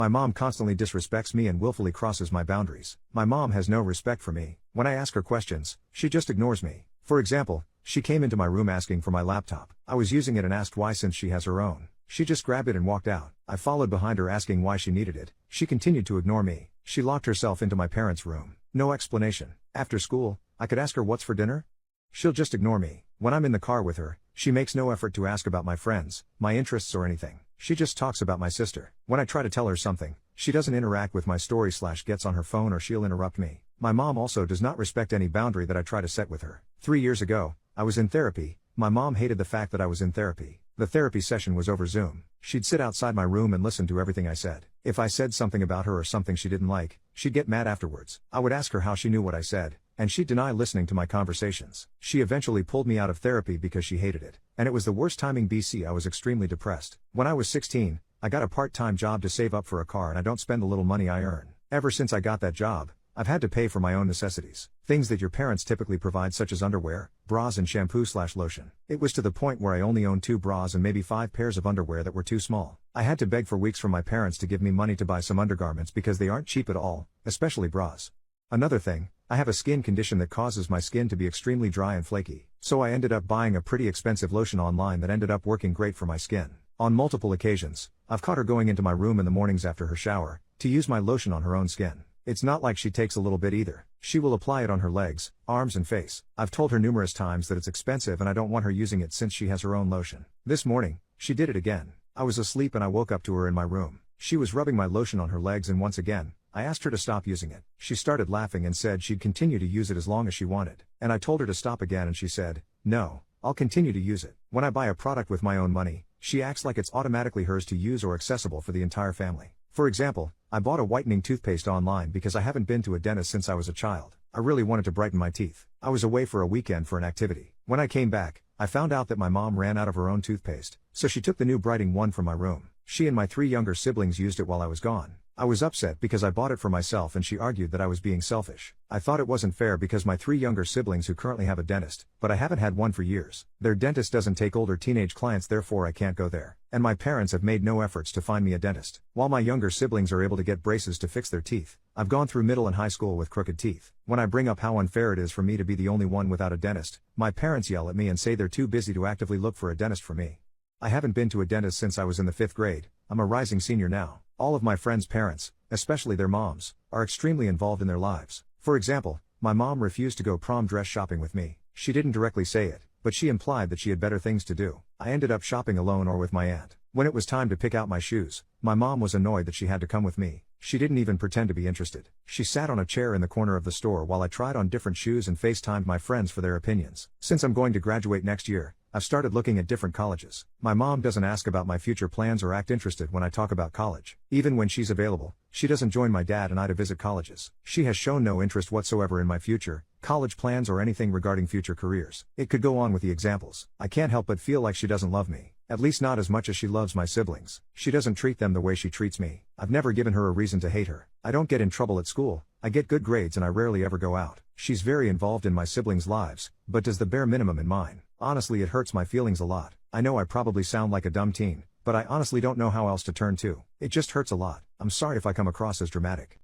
My mom constantly disrespects me and willfully crosses my boundaries. My mom has no respect for me. When I ask her questions, she just ignores me. For example, she came into my room asking for my laptop. I was using it and asked why since she has her own. She just grabbed it and walked out. I followed behind her asking why she needed it. She continued to ignore me. She locked herself into my parents' room. No explanation. After school, I could ask her what's for dinner? She'll just ignore me. When I'm in the car with her, she makes no effort to ask about my friends, my interests or anything. She just talks about my sister. When I try to tell her something, she doesn't interact with my story / gets on her phone or she'll interrupt me. My mom also does not respect any boundary that I try to set with her. 3 years ago, I was in therapy. My mom hated the fact that I was in therapy. The therapy session was over Zoom. She'd sit outside my room and listen to everything I said. If I said something about her or something she didn't like, she'd get mad afterwards. I would ask her how she knew what I said, and she'd deny listening to my conversations. She eventually pulled me out of therapy because she hated it. And it was the worst timing BC. I was extremely depressed. When I was 16, I got a part-time job to save up for a car and I don't spend the little money I earn. Ever since I got that job, I've had to pay for my own necessities. Things that your parents typically provide such as underwear, bras and shampoo / lotion. It was to the point where I only owned 2 bras and maybe 5 pairs of underwear that were too small. I had to beg for weeks from my parents to give me money to buy some undergarments because they aren't cheap at all, especially bras. Another thing, I have a skin condition that causes my skin to be extremely dry and flaky, so I ended up buying a pretty expensive lotion online that ended up working great for my skin. On multiple occasions, I've caught her going into my room in the mornings after her shower, to use my lotion on her own skin. It's not like she takes a little bit either. She will apply it on her legs, arms and face. I've told her numerous times that it's expensive and I don't want her using it since she has her own lotion. This morning, she did it again. I was asleep and I woke up to her in my room. She was rubbing my lotion on her legs and once again, I asked her to stop using it. She started laughing and said she'd continue to use it as long as she wanted. And I told her to stop again and she said, "No, I'll continue to use it." When I buy a product with my own money, she acts like it's automatically hers to use or accessible for the entire family. For example, I bought a whitening toothpaste online because I haven't been to a dentist since I was a child. I really wanted to brighten my teeth. I was away for a weekend for an activity. When I came back, I found out that my mom ran out of her own toothpaste, so she took the new brightening one from my room. She and my 3 younger siblings used it while I was gone. I was upset because I bought it for myself and she argued that I was being selfish. I thought it wasn't fair because my 3 younger siblings who currently have a dentist, but I haven't had one for years. Their dentist doesn't take older teenage clients, therefore I can't go there. And my parents have made no efforts to find me a dentist. While my younger siblings are able to get braces to fix their teeth, I've gone through middle and high school with crooked teeth. When I bring up how unfair it is for me to be the only one without a dentist, my parents yell at me and say they're too busy to actively look for a dentist for me. I haven't been to a dentist since I was in the 5th grade. I'm a rising senior now. All of my friends' parents, especially their moms, are extremely involved in their lives. For example, my mom refused to go prom dress shopping with me. She didn't directly say it, but she implied that she had better things to do. I ended up shopping alone or with my aunt. When it was time to pick out my shoes, my mom was annoyed that she had to come with me. She didn't even pretend to be interested. She sat on a chair in the corner of the store while I tried on different shoes and FaceTimed my friends for their opinions. Since I'm going to graduate next year, I've started looking at different colleges. My mom doesn't ask about my future plans or act interested when I talk about college. Even when she's available, she doesn't join my dad and I to visit colleges. She has shown no interest whatsoever in my future, college plans or anything regarding future careers. It could go on with the examples. I can't help but feel like she doesn't love me. At least not as much as she loves my siblings. She doesn't treat them the way she treats me. I've never given her a reason to hate her. I don't get in trouble at school. I get good grades and I rarely ever go out. She's very involved in my siblings' lives, but does the bare minimum in mine. Honestly, it hurts my feelings a lot. I know I probably sound like a dumb teen, but I honestly don't know how else to turn to. It just hurts a lot. I'm sorry if I come across as dramatic.